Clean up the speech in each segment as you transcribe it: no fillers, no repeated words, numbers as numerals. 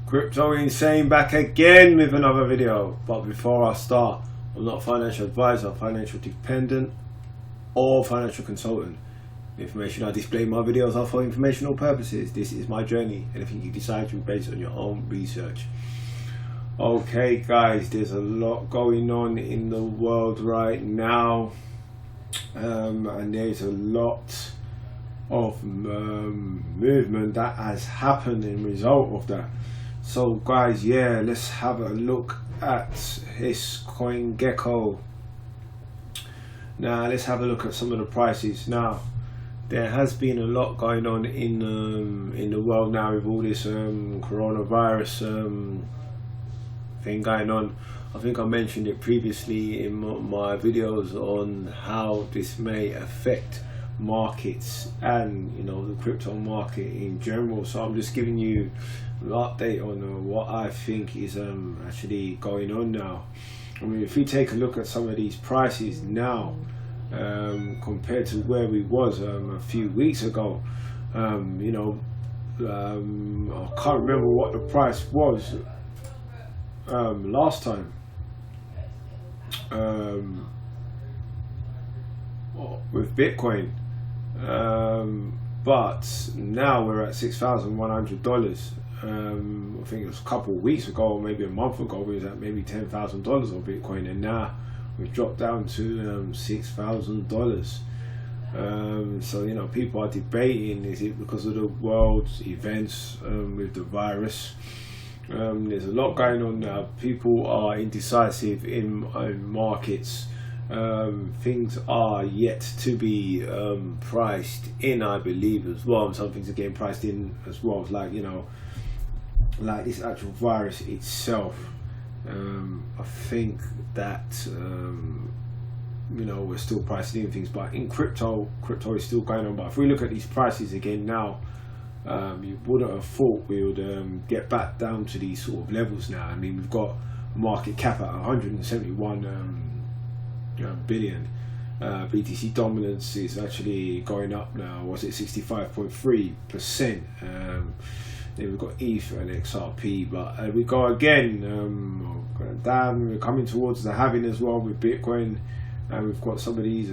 Crypto Insane back again with another video. But before I start, I'm not a financial advisor, financial dependent, or financial consultant. The information I display in my videos are for informational purposes. This is my journey. Anything you decide to be based on your own research. Okay guys, there's a lot going on in the world right now, and there's a lot of movement that has happened in result of that. So guys, yeah, let's have a look at this CoinGecko. Now let's have a look at some of the prices. Now there has been a lot going on in the world now with all this coronavirus thing going on. I think I mentioned it previously in my videos on how this may affect markets and the crypto market in general. So I'm just giving you an update on what I think is actually going on now. I mean, if we take a look at some of these prices now compared to where we was a few weeks ago, I can't remember what the price was last time with Bitcoin, but now we're at $6,100. I think it was a couple of weeks ago or maybe a month ago we was at maybe $10,000 on Bitcoin, and now we've dropped down to $6,000. So people are debating, is it because of the world's events with the virus? There's a lot going on now. People are indecisive in markets. Things are yet to be priced in, I believe, as well. Some things are getting priced in as well, like like this actual virus itself. I think that we're still pricing in things, but in crypto is still going on. But if we look at these prices again now, you wouldn't have thought we would get back down to these sort of levels now. I mean, we've got a market cap at 171 billion. BTC dominance is actually going up now. Was it 65.3%? Then we've got ETH and XRP, but we go again down. We're coming towards the halving as well with Bitcoin, and we've got some of these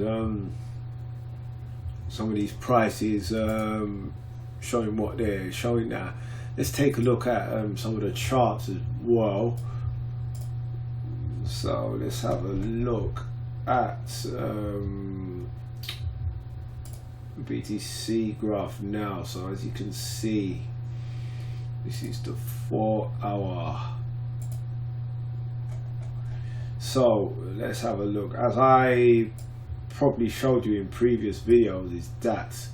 prices showing what they're showing now. Let's take a look at some of the charts as well. So let's have a look at BTC graph now. So as you can see, this is the 4-hour. So let's have a look. As I probably showed you in previous videos, is that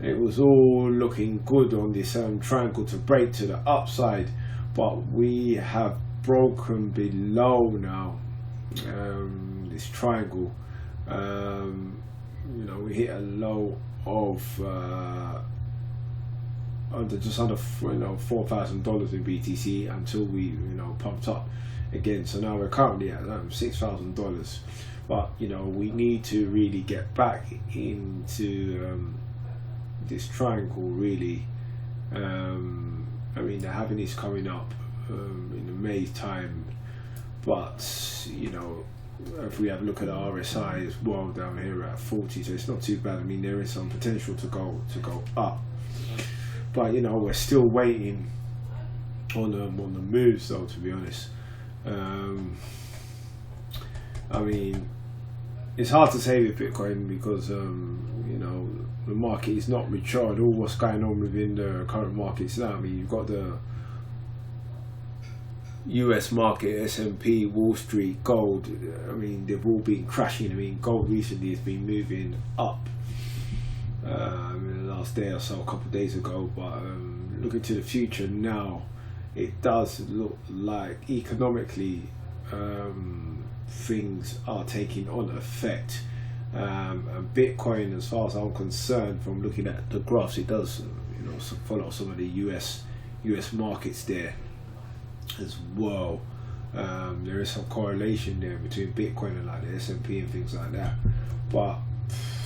it was all looking good on this triangle to break to the upside, but we have broken below now this triangle. We hit a low of just under $4,000 in BTC until we pumped up again. So now we're currently at $6,000, but we need to really get back into this triangle really. I mean, the halving is coming up in the May time, but if we have a look at the RSI as well down here at 40, so it's not too bad. I mean, there is some potential to go up, but we're still waiting on the moves though, to be honest. I mean, it's hard to say with Bitcoin because the market is not matured. All what's going on within the current markets now. I mean, you've got the US market, S&P, Wall Street, gold. I mean, they've all been crashing. I mean, gold recently has been moving up in the last day or so, a couple of days ago. But looking to the future now, it does look like economically things are taking on effect. And Bitcoin, as far as I'm concerned, from looking at the graphs, it does follow some of the US markets there as well. There is some correlation there between Bitcoin and like the S&P and things like that, but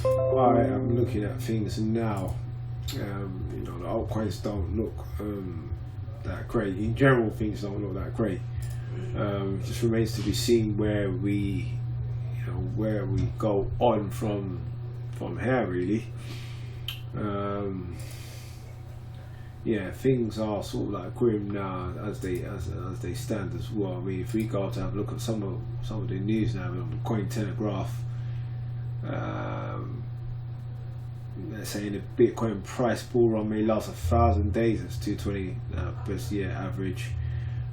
I am looking at things now. The altcoins don't look that great. In general, things don't look that great. It just remains to be seen where we go on from here, really. Yeah, things are sort of like grim now as they stand as well. I mean, if we go to have a look at some of the news now on the Cointelegraph, they're saying the Bitcoin price bull run may last 1,000 days. That's 220 best year average.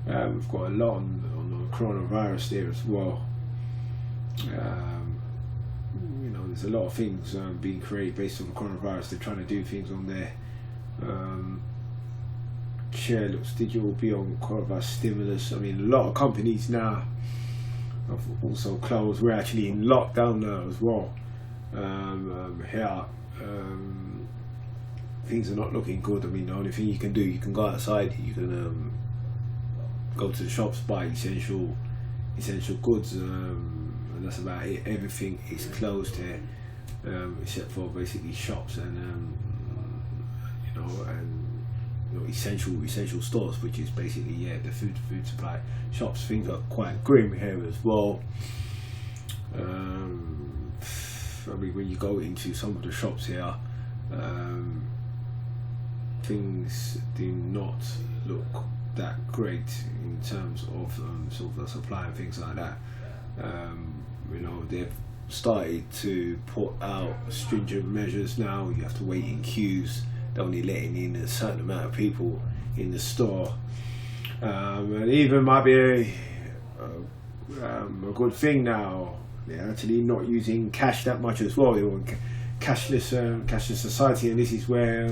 We've got a lot on the coronavirus there as well. There's a lot of things being created based on the coronavirus. They're trying to do things on there. Share looks digital be on coronavirus stimulus. I mean, a lot of companies now have also closed. We're actually in lockdown now as well. Here, things are not looking good. I mean, the only thing you can do, you can go outside, you can go to the shops, buy essential goods, and that's about it. Everything is closed here, except for basically shops and essential stores, which is basically the food supply shops. Things are quite grim here as well. I mean, when you go into some of the shops here, things do not look that great in terms of sort of the supply and things like that. They've started to put out stringent measures now. You have to wait in queues. They're only letting in a certain amount of people in the store, and even might be a good thing now. They're actually not using cash that much as well. They want cashless society, and this is where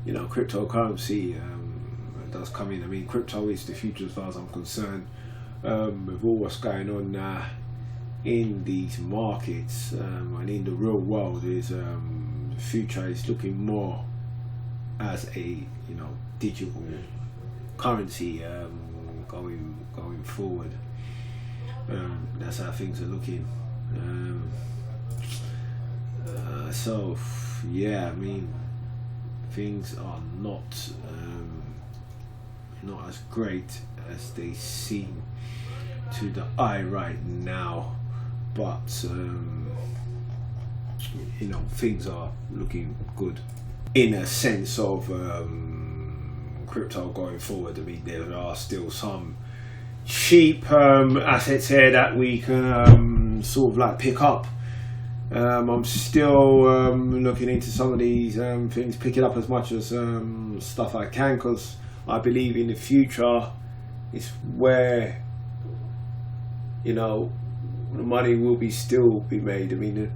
cryptocurrency does come in. I mean, crypto is the future as far as I'm concerned. With all what's going on now in these markets and in the real world, is the future is looking more as a digital currency going forward. That's how things are looking. So yeah, I mean, things are not as great as they seem to the eye right now, but things are looking good in a sense of crypto going forward. I mean, there are still some cheap assets here that we can sort of like pick up. I'm still looking into some of these things, picking up as much as stuff I can, because I believe in the future it's where the money will still be made. I mean,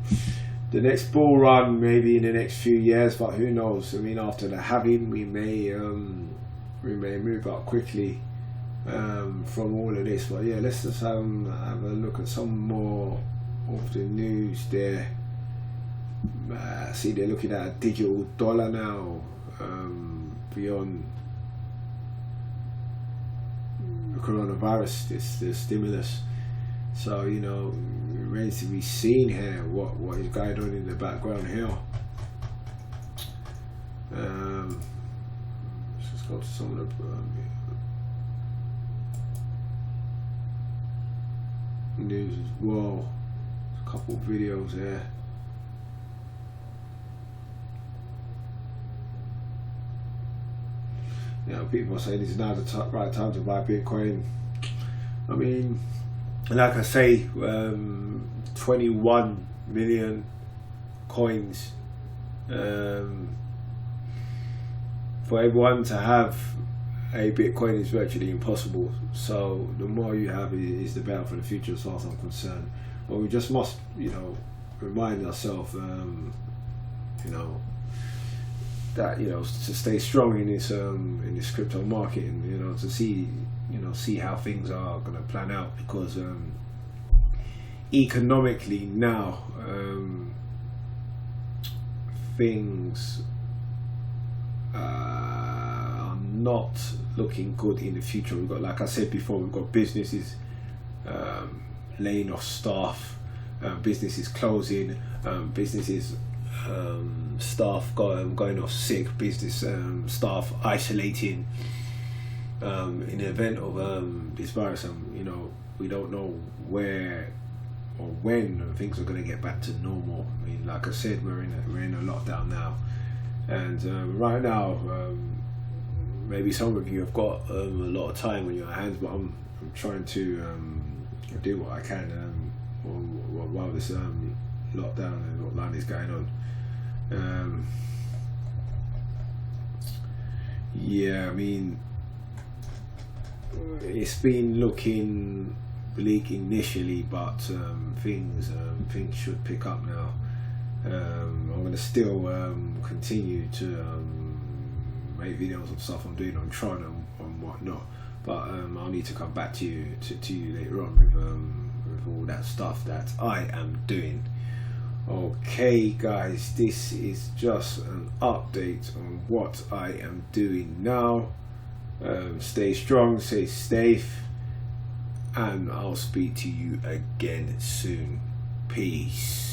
the next bull run maybe in the next few years, but who knows? I mean, after the halving, we may move up quickly from all of this. But yeah, let's just have a look at some more of the news there. See, they're looking at a digital dollar now, beyond the coronavirus, this stimulus. So it remains to be seen here what is going on in the background here. Let's just go to some of the news as well. There's a couple of videos there. People are saying this is now the right time to buy Bitcoin. I mean, like I say, 21 million coins. For everyone to have a Bitcoin is virtually impossible. So the more you have is the better for the future, as far as I'm concerned. But we just must, remind ourselves, that to stay strong in this crypto market, and to see how things are going to plan out, because economically now things are not looking good in the future. We've got, like I said before, we've got businesses laying off staff, businesses closing, businesses staff going off sick, business staff isolating in the event of this virus. You know, we don't know where or when things are going to get back to normal. I mean, like I said, we're in a lockdown now, and right now, maybe some of you have got a lot of time on your hands, but I'm trying to do what I can while this lockdown and lockdown is going on. Yeah, I mean, it's been looking bleak initially, but things should pick up now. I'm going to still continue to make videos of stuff I'm doing on Tron and whatnot, but I'll need to come back to you later on with all that stuff that I am doing. Okay guys, this is just an update on what I am doing now. Stay strong, stay safe, and I'll speak to you again soon. Peace.